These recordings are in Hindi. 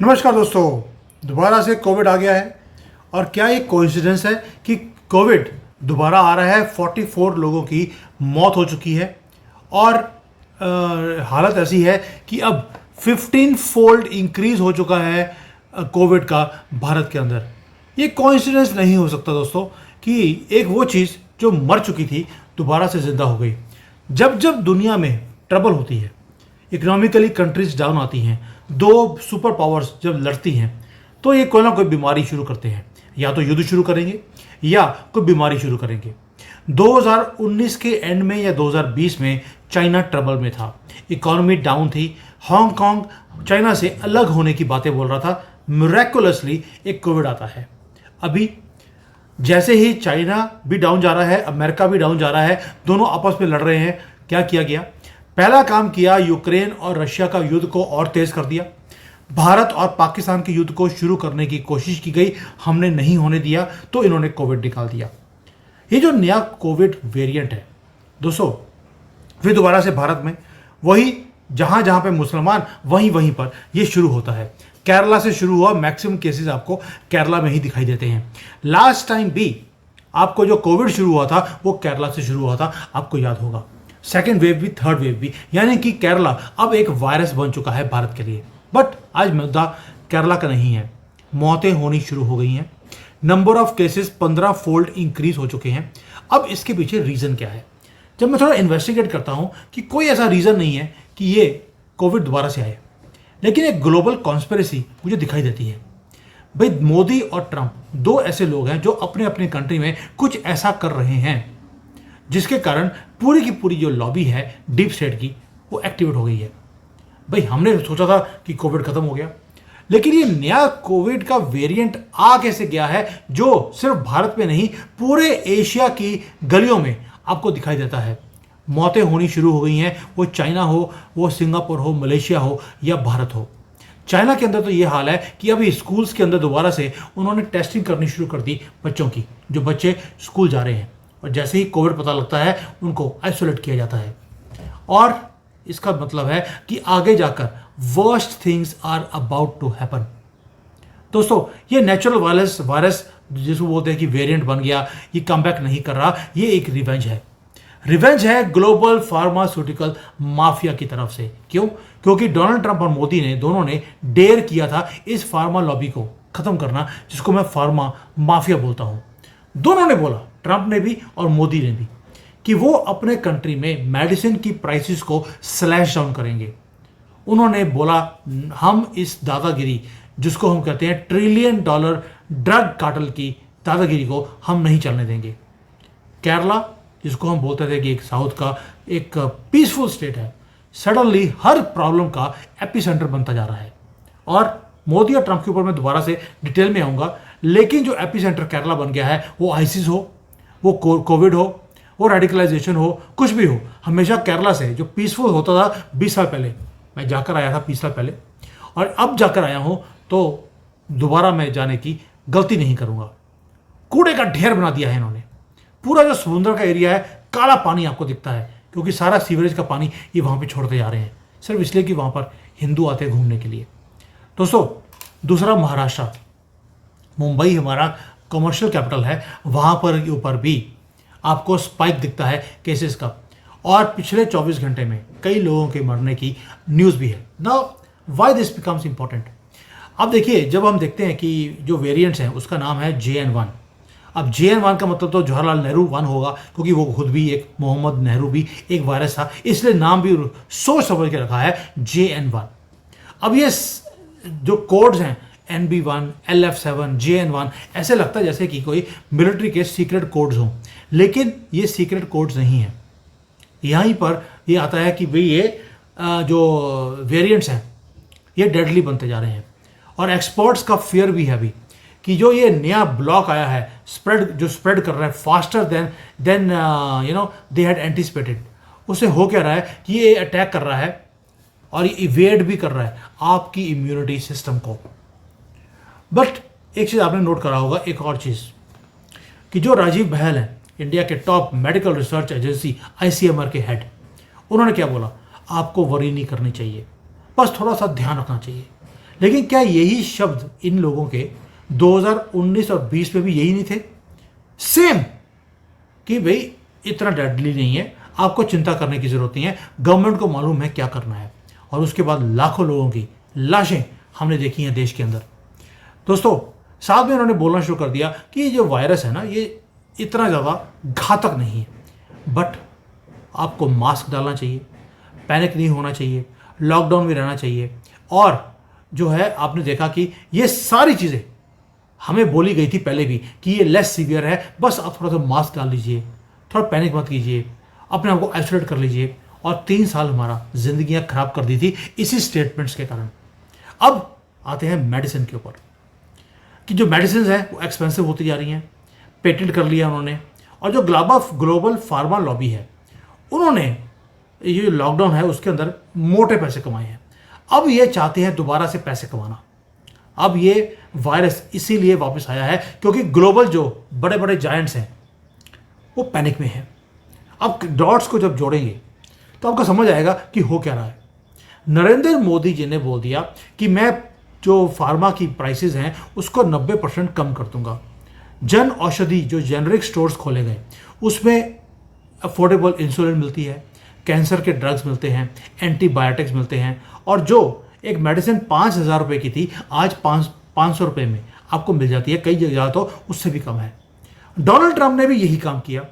नमस्कार दोस्तों, दोबारा से कोविड आ गया है। और क्या ये कोइंसिडेंस है कि कोविड दोबारा आ रहा है। 44 लोगों की मौत हो चुकी है और हालत ऐसी है कि अब 15 फोल्ड इंक्रीज हो चुका है कोविड का भारत के अंदर। ये कोइंसिडेंस नहीं हो सकता दोस्तों कि एक वो चीज़ जो मर चुकी थी दोबारा से ज़िंदा हो गई। जब जब दुनिया में ट्रबल होती है, इकोनॉमिकली कंट्रीज डाउन आती हैं, दो सुपर पावर्स जब लड़ती हैं, तो ये कोई ना कोई बीमारी शुरू करते हैं। या तो युद्ध शुरू करेंगे या कोई बीमारी शुरू करेंगे। 2019 के एंड में या 2020 में चाइना ट्रबल में था, इकोनॉमी डाउन थी, हांगकांग चाइना से अलग होने की बातें बोल रहा था। मिरेकुलसली एक कोविड आता है। अभी जैसे ही चाइना भी डाउन जा रहा है, अमेरिका भी डाउन जा रहा है, दोनों आपस में लड़ रहे हैं। क्या किया गया? पहला काम किया, यूक्रेन और रशिया का युद्ध को और तेज कर दिया। भारत और पाकिस्तान के युद्ध को शुरू करने की कोशिश की गई, हमने नहीं होने दिया, तो इन्होंने कोविड निकाल दिया। ये जो नया कोविड वेरिएंट है दोस्तों, फिर दोबारा से भारत में वही जहां जहां पे मुसलमान वहीं पर ये शुरू होता है। केरला से शुरू हुआ, मैक्सिमम केसेस आपको केरला में ही दिखाई देते हैं। लास्ट टाइम भी आपको जो कोविड शुरू हुआ था वो केरला से शुरू हुआ था, आपको याद होगा। सेकेंड वेव भी, थर्ड वेव भी, यानी कि केरला अब एक वायरस बन चुका है भारत के लिए। बट आज मुद्दा केरला का नहीं है। मौतें होनी शुरू हो गई हैं, number of cases 15 fold increase हो चुके हैं। अब इसके पीछे रीज़न क्या है? जब मैं थोड़ा इन्वेस्टिगेट करता हूं कि कोई ऐसा रीज़न नहीं है कि ये कोविड दोबारा से आए, लेकिन एक ग्लोबल कॉन्स्पिरेसी मुझे दिखाई देती है। भाई, मोदी और ट्रंप दो ऐसे लोग हैं जो अपने अपने कंट्री में कुछ ऐसा कर रहे हैं जिसके कारण पूरी की पूरी जो लॉबी है डीप स्टेट की, वो एक्टिवेट हो गई है। भाई, हमने सोचा था कि कोविड खत्म हो गया, लेकिन ये नया कोविड का वेरिएंट आ कैसे गया है जो सिर्फ भारत में नहीं पूरे एशिया की गलियों में आपको दिखाई देता है। मौतें होनी शुरू हो गई हैं, वो चाइना हो, वो सिंगापुर हो, मलेशिया हो या भारत हो। चाइना के अंदर तो ये हाल है कि अभी स्कूल्स के अंदर दोबारा से उन्होंने टेस्टिंग करनी शुरू कर दी बच्चों की, जो बच्चे स्कूल जा रहे हैं। और जैसे ही कोविड पता लगता है उनको आइसोलेट किया जाता है। और इसका मतलब है कि आगे जाकर worst things are about to happen. दोस्तों, ये नेचुरल वायरस जिसको बोलते हैं कि वेरिएंट बन गया, ये कमबैक नहीं कर रहा, ये एक रिवेंज है। रिवेंज है ग्लोबल फार्मास्यूटिकल माफिया की तरफ से। क्यों? क्योंकि डोनाल्ड ट्रंप और मोदी ने दोनों ने डेयर किया था इस फार्मा लॉबी को खत्म करना, जिसको मैं फार्मा माफिया बोलता हूं। दोनों ने बोला, ट्रंप ने भी और मोदी ने भी, कि वो अपने कंट्री में मेडिसिन की प्राइसेस को स्लैश डाउन करेंगे। उन्होंने बोला, हम इस दादागिरी, जिसको हम कहते हैं $1 ट्रिलियन ड्रग कार्टेल की दादागिरी, को हम नहीं चलने देंगे। केरला, जिसको हम बोलते थे कि एक साउथ का एक पीसफुल स्टेट है, सडनली हर प्रॉब्लम का एपिसेंटर बनता जा रहा है। और मोदी और ट्रंप के ऊपर मैं दोबारा से डिटेल में आऊँगा, लेकिन जो एपिसेंटर केरला बन गया है, वो आईसिस हो, वो कोविड हो, वो रेडिकलाइजेशन हो, कुछ भी हो, हमेशा केरला से जो पीसफुल होता था 20 साल पहले, मैं जाकर आया था 20 साल पहले, और अब जाकर आया हूँ, तो दोबारा मैं जाने की गलती नहीं करूँगा। कूड़े का ढेर बना दिया है इन्होंने। पूरा जो समुद्र का एरिया है, काला पानी आपको दिखता है, क्योंकि सारा सीवरेज का पानी ये वहाँ पे छोड़ते जा रहे हैं, सिर्फ इसलिए कि वहाँ पर हिंदू आते हैं घूमने के लिए। दोस्तों, दूसरा महाराष्ट्र, मुंबई हमारा कमर्शियल कैपिटल है, वहाँ पर ऊपर भी आपको स्पाइक दिखता है केसेस का। और पिछले 24 घंटे में कई लोगों के मरने की न्यूज़ भी है। Now why this becomes important? अब देखिए, जब हम देखते हैं कि जो वेरिएंट्स हैं उसका नाम है JN1। अब JN1 का मतलब तो जवाहरलाल नेहरू 1 होगा, क्योंकि वो खुद भी एक, मोहम्मद नेहरू भी एक वायरस था, इसलिए नाम भी सोच समझ के रखा है JN1। अब ये जो कोड्स हैं NB1, LF7, JN1, ऐसे लगता है जैसे कि कोई मिलिट्री के सीक्रेट कोड्स हों, लेकिन ये सीक्रेट कोड्स नहीं हैं। यहीं पर ये आता है कि भाई ये जो वेरिएंट्स हैं ये डेडली बनते जा रहे हैं। और एक्सपर्ट्स का फियर भी है अभी कि जो ये नया ब्लॉक आया है, स्प्रेड कर रहा है faster than they had anticipated, उससे हो क्या रहा है कि ये अटैक कर रहा है और ये इवेड भी कर रहा है आपकी इम्यूनिटी सिस्टम को। बट एक चीज़ आपने नोट करा होगा, एक और चीज़, कि जो राजीव बहल हैं, इंडिया के top medical research agency ICMR के हेड, उन्होंने क्या बोला? आपको वरी नहीं करनी चाहिए, बस थोड़ा सा ध्यान रखना चाहिए। लेकिन क्या यही शब्द इन लोगों के 2019 और 20 में भी यही नहीं थे? सेम, कि भाई इतना डेडली नहीं है, आपको चिंता करने की जरूरत नहीं है, गवर्नमेंट को मालूम है क्या करना है। और उसके बाद लाखों लोगों की लाशें हमने देखी हैं देश के अंदर। दोस्तों, साथ में उन्होंने बोलना शुरू कर दिया कि ये जो वायरस है ना, ये इतना ज़्यादा घातक नहीं है, बट आपको मास्क डालना चाहिए, पैनिक नहीं होना चाहिए, लॉकडाउन में रहना चाहिए। और जो है आपने देखा कि ये सारी चीज़ें हमें बोली गई थी पहले भी कि ये लेस सीवियर है, बस आप थोड़ा सा मास्क डाल लीजिए, थोड़ा पैनिक मत कीजिए, अपने आप को आइसोलेट कर लीजिए। और 3 साल हमारा जिंदगियां खराब कर दी थी इसी स्टेटमेंट्स के कारण। अब आते हैं मेडिसिन के ऊपर, कि जो मेडिसिन है वो एक्सपेंसिव होती जा रही हैं, पेटेंट कर लिया उन्होंने। और जो ग्लोबल फार्मा लॉबी है, उन्होंने ये लॉकडाउन है उसके अंदर मोटे पैसे कमाए हैं। अब ये चाहते हैं दोबारा से पैसे कमाना। अब ये वायरस इसीलिए वापस आया है क्योंकि ग्लोबल जो बड़े बड़े जायंट्स हैं वो पैनिक में हैं। अब डॉट्स को जब जोड़ेंगे तो आपको समझ आएगा कि हो क्या रहा है। नरेंद्र मोदी जी ने बोल दिया कि मैं जो फार्मा की प्राइसेस हैं उसको 90% कम कर दूंगा। जन औषधि जो जेनरिक स्टोर्स खोले गए उसमें अफोर्डेबल इंसुलिन मिलती है, कैंसर के ड्रग्स मिलते हैं, एंटीबायोटिक्स मिलते हैं। और जो एक मेडिसिन 5,000 रुपये की थी आज 500 रुपये में आपको मिल जाती है, कई जगह तो उससे भी कम है। डोनाल्ड ट्रंप ने भी यही काम किया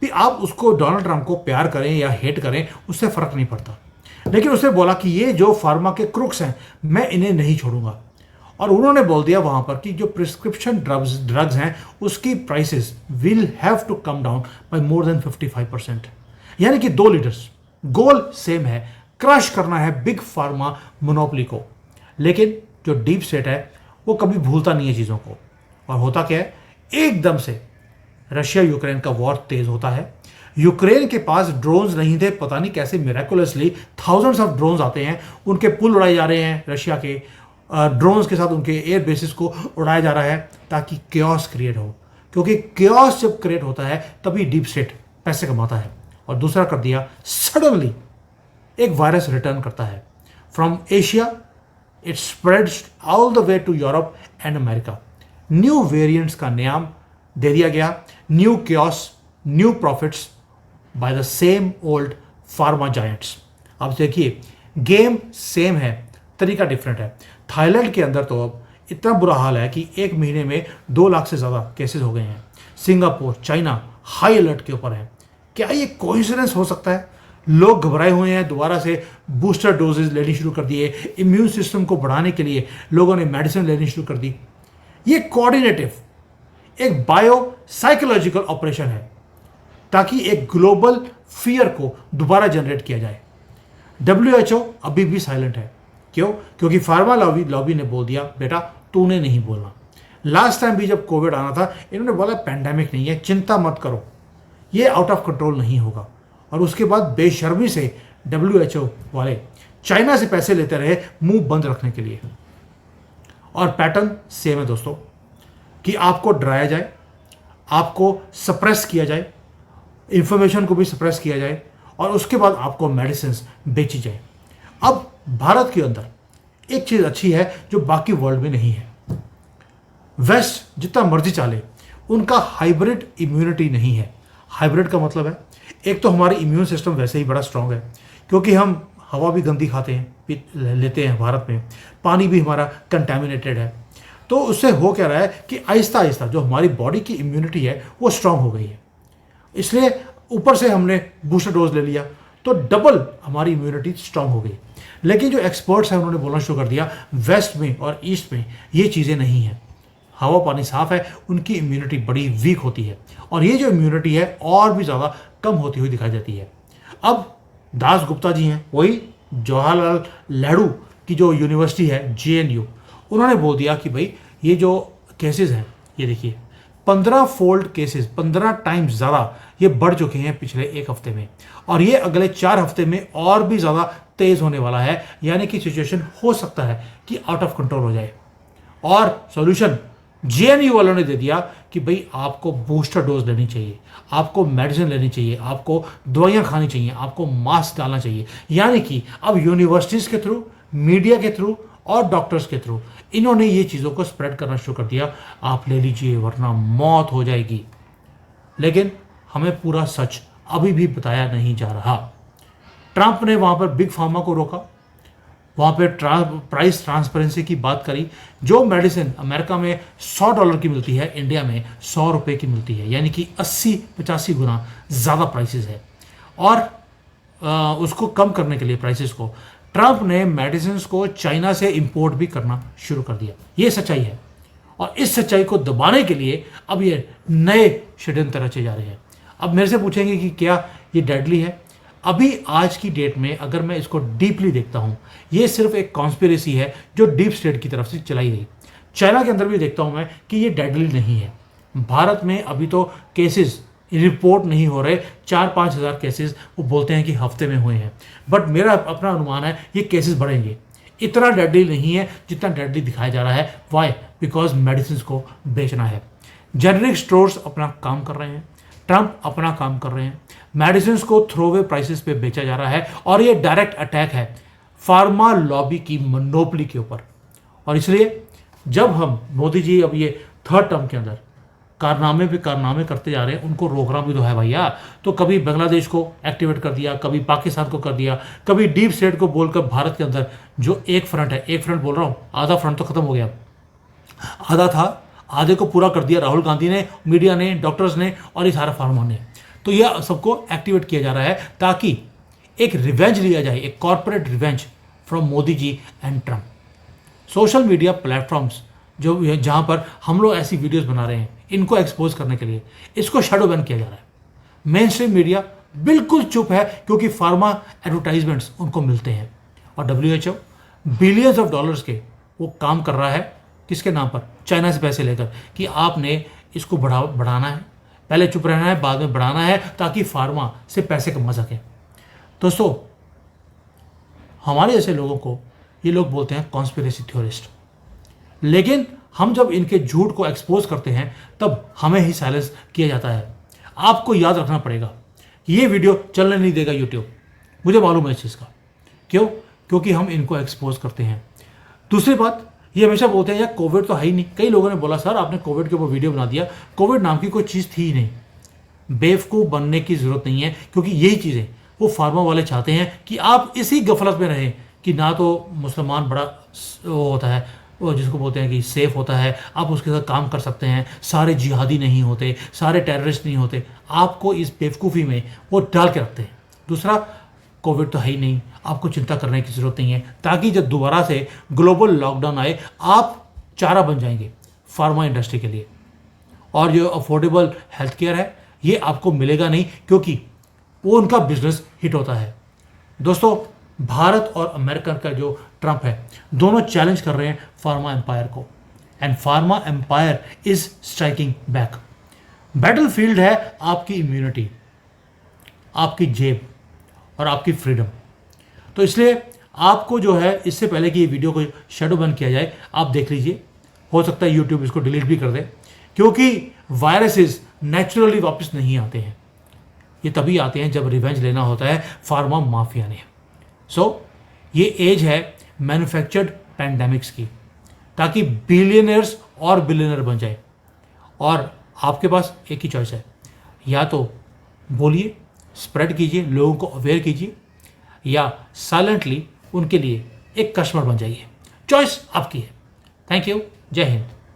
कि आप उसको डोनाल्ड ट्रंप को प्यार करें या हेट करें उससे फर्क नहीं पड़ता, लेकिन उसने बोला कि ये जो फार्मा के क्रुक्स हैं मैं इन्हें नहीं छोड़ूंगा। और उन्होंने बोल दिया वहां पर कि जो प्रिस्क्रिप्शन ड्रग्स हैं उसकी prices will have to come down by more than 55%। यानी कि 2 लीडर्स, गोल सेम है, क्रश करना है बिग फार्मा मोनोपोली को। लेकिन जो डीप स्टेट है वो कभी भूलता नहीं है चीज़ों को। और होता क्या है, एकदम से रशिया यूक्रेन का वॉर तेज होता है। यूक्रेन के पास ड्रोन्स नहीं थे, पता नहीं कैसे मिराकुलसली थाउजेंड्स ऑफ ड्रोन्स आते हैं, उनके पुल उड़ाए जा रहे हैं रशिया के ड्रोन्स के साथ, उनके एयर बेसिस को उड़ाया जा रहा है ताकि केओस क्रिएट हो। क्योंकि केओस जब क्रिएट होता है तभी डीप स्टेट पैसे कमाता है। और दूसरा कर दिया, सडनली एक वायरस रिटर्न करता है from Asia, it spreads all the way to Europe and America. New variants का नाम दे दिया गया new chaos, new profits by the same old pharma giants. अब देखिए, गेम सेम है, तरीका डिफरेंट है। थाईलैंड के अंदर तो अब इतना बुरा हाल है कि 1 महीने में 2 लाख से ज़्यादा केसेस हो गए हैं। सिंगापुर, चाइना हाई अलर्ट के ऊपर है। क्या ये कोइंसिडेंस हो सकता है? लोग घबराए हुए हैं, दोबारा से बूस्टर डोजेज लेनी शुरू कर दिए, इम्यून सिस्टम को बढ़ाने के लिए लोगों ने मेडिसिन लेनी शुरू कर दी। ये कोऑर्डिनेटिव एक बायो साइकोलॉजिकल ऑपरेशन है ताकि एक ग्लोबल फियर को दोबारा जनरेट किया जाए। WHO अभी भी साइलेंट है। क्यों? क्योंकि फार्मा लॉबी ने बोल दिया, बेटा तूने नहीं बोलना। लास्ट टाइम भी जब कोविड आना था इन्होंने बोला पैंडेमिक नहीं है, चिंता मत करो, ये आउट ऑफ कंट्रोल नहीं होगा। और उसके बाद बेशर्मी से WHO वाले चाइना से पैसे लेते रहे मुंह बंद रखने के लिए। और पैटर्न सेम है दोस्तों, कि आपको डराया जाए, आपको सप्रेस किया जाए, इंफॉर्मेशन को भी सप्रेस किया जाए, और उसके बाद आपको मेडिसिन बेची जाए। अब भारत के अंदर एक चीज़ अच्छी है जो बाकी वर्ल्ड में नहीं है। वेस्ट जितना मर्जी चाले, उनका हाइब्रिड इम्यूनिटी नहीं है। हाइब्रिड का मतलब है, एक तो हमारी इम्यून सिस्टम वैसे ही बड़ा स्ट्रांग है क्योंकि हम हवा भी गंदी खाते हैं, लेते हैं भारत में, पानी भी हमारा कंटेमिनेटेड है। तो उससे हो क्या रहा है कि आहिस्ता आहिस्ता जो हमारी बॉडी की इम्यूनिटी है वो स्ट्रांग हो गई है। इसलिए ऊपर से हमने बूस्टर डोज ले लिया तो डबल हमारी इम्यूनिटी स्ट्रांग हो गई। लेकिन जो एक्सपर्ट्स हैं उन्होंने बोलना शुरू कर दिया, वेस्ट में और ईस्ट में ये चीज़ें नहीं हैं, हवा पानी साफ है, उनकी इम्यूनिटी बड़ी वीक होती है और ये जो इम्यूनिटी है और भी ज़्यादा कम होती हुई दिखाई देती है। अब दास गुप्ता जी हैं, वही जवाहरलाल नेहरू की जो यूनिवर्सिटी है JNU, उन्होंने बोल दिया कि भाई ये जो केसेस हैं, ये देखिए 15 फोल्ड केसेस, 15 टाइम्स ज़्यादा ये बढ़ चुके हैं पिछले 1 हफ्ते में, और ये अगले 4 हफ्ते में और भी ज़्यादा तेज़ होने वाला है। यानी कि सिचुएशन हो सकता है कि आउट ऑफ कंट्रोल हो जाए। और सॉल्यूशन JNU वालों ने दे दिया कि भाई आपको बूस्टर डोज लेनी चाहिए, आपको मेडिसिन लेनी चाहिए, आपको दवाइयाँ खानी चाहिए, आपको मास्क डालना चाहिए। यानी कि अब यूनिवर्सिटीज़ के थ्रू, मीडिया के थ्रू और डॉक्टर्स के थ्रू इन्होंने ये चीज़ों को स्प्रेड करना शुरू कर दिया, आप ले लीजिए वरना मौत हो जाएगी। लेकिन हमें पूरा सच अभी भी बताया नहीं जा रहा। ट्रंप ने वहाँ पर बिग फार्मा को रोका, वहाँ पे प्राइस ट्रांसपेरेंसी की बात करी। जो मेडिसिन अमेरिका में $100 की मिलती है, इंडिया में ₹100 की मिलती है, यानी कि 80-85 गुना ज़्यादा प्राइसेस है। और उसको कम करने के लिए प्राइसेस को ट्रंप ने मेडिसिन को चाइना से इंपोर्ट भी करना शुरू कर दिया। ये सच्चाई है और इस सच्चाई को दबाने के लिए अब ये नए षड्यंत्र रचे जा रहे हैं। अब मेरे से पूछेंगे कि क्या ये डेडली है? अभी आज की डेट में अगर मैं इसको डीपली देखता हूँ, ये सिर्फ एक कॉन्स्पिरेसी है जो डीप स्टेट की तरफ से चलाई गई। चाइना के अंदर भी देखता हूँ मैं कि ये डेडली नहीं है। भारत में अभी तो केसेस रिपोर्ट नहीं हो रहे, 4-5 हज़ार केसेस वो बोलते हैं कि हफ्ते में हुए हैं, बट मेरा अपना अनुमान है ये केसेस बढ़ेंगे। इतना डेडली नहीं है जितना डेडली दिखाया जा रहा है। वाई? बिकॉज मेडिसिन को बेचना है। जेनरिक स्टोर्स अपना काम कर रहे हैं, ट्रंप अपना काम कर रहे हैं, मेडिसिन को थ्रोवे प्राइसेस पे बेचा जा रहा है और ये डायरेक्ट अटैक है फार्मा लॉबी की मोनोपोली के ऊपर। और इसलिए जब हम मोदी जी अब ये 3rd टर्म के अंदर कारनामे पे कारनामे करते जा रहे हैं, उनको रोकना भी तो है भैया। तो कभी बांग्लादेश को एक्टिवेट कर दिया, कभी पाकिस्तान को कर दिया, कभी डीप स्टेट को बोलकर भारत के अंदर जो एक फ्रंट है, एक फ्रंट बोल रहा हूँ, आधा फ्रंट तो खत्म हो गया, आधा था, आधे को पूरा कर दिया राहुल गांधी ने, मीडिया ने, डॉक्टर्स ने और ये सारा फार्मा ने। तो यह सबको एक्टिवेट किया जा रहा है ताकि एक रिवेंज लिया जाए, एक corporate revenge from Modi ji and Trump. Social media platforms जो जहाँ पर हम लोग ऐसी वीडियोस बना रहे हैं, इनको एक्सपोज करने के लिए इसको शैडो बैन किया जा रहा है। मेन स्ट्रीम मीडिया बिल्कुल चुप है क्योंकि फार्मा एडवर्टाइजमेंट्स उनको मिलते हैं और WHO बिलियंस ऑफ डॉलर्स के वो काम कर रहा है। किसके नाम पर? चाइना से पैसे लेकर कि आपने इसको बढ़ाना है, पहले चुप रहना है, बाद में बढ़ाना है ताकि फार्मा से पैसे कमा सकें। दोस्तों, हमारे जैसे लोगों को ये लोग बोलते हैं कॉन्स्पिरेसी थ्योरिस्ट, लेकिन हम जब इनके झूठ को एक्सपोज करते हैं तब हमें ही साइलेंस किया जाता है। आपको याद रखना पड़ेगा कि ये वीडियो चलने नहीं देगा यूट्यूब, मुझे मालूम है इस चीज़ का। क्यों? क्योंकि हम इनको एक्सपोज करते हैं। दूसरी बात, ये हमेशा बोलते हैं यार कोविड तो है ही नहीं। कई लोगों ने बोला सर आपने कोविड के ऊपर वीडियो बना दिया, कोविड नाम की कोई चीज़ थी ही नहीं। बेवकूफ़ बनने की ज़रूरत नहीं है, क्योंकि यही चीज़ें वो फार्मा वाले चाहते हैं कि आप इसी गफलत में रहें कि ना तो मुसलमान बड़ा वो होता है, वो जिसको बोलते हैं कि सेफ होता है, आप उसके साथ काम कर सकते हैं, सारे जिहादी नहीं होते, सारे टेररिस्ट नहीं होते। आपको इस बेवकूफ़ी में वो डाल के रखते हैं। दूसरा, कोविड तो है ही नहीं, आपको चिंता करने की ज़रूरत नहीं है, ताकि जब दोबारा से ग्लोबल लॉकडाउन आए आप चारा बन जाएंगे फार्मा इंडस्ट्री के लिए। और जो अफोर्डेबल हेल्थ केयर है ये आपको मिलेगा नहीं, क्योंकि वो उनका बिजनेस हिट होता है। दोस्तों, भारत और अमेरिका का जो ट्रंप है, दोनों चैलेंज कर रहे हैं फार्मा एम्पायर को, and pharma empire is striking back. Battle field है आपकी इम्यूनिटी, आपकी जेब और आपकी फ्रीडम। तो इसलिए आपको जो है, इससे पहले कि ये वीडियो को शैडो बैन किया जाए, आप देख लीजिए, हो सकता है यूट्यूब इसको डिलीट भी कर दे, क्योंकि वायरसेस नेचुरली वापस नहीं आते हैं। ये तभी आते हैं जब रिवेंज लेना होता है फार्मा माफिया ने। ये एज है मैन्युफैक्चर्ड पैंडेमिक्स की, ताकि बिलियनर्स और बिलियनर बन जाए। और आपके पास एक ही चॉइस है, या तो बोलिए, स्प्रेड कीजिए, लोगों को अवेयर कीजिए, या साइलेंटली उनके लिए एक कस्टमर बन जाइए। चॉइस आपकी है। Thank you. जय हिंद।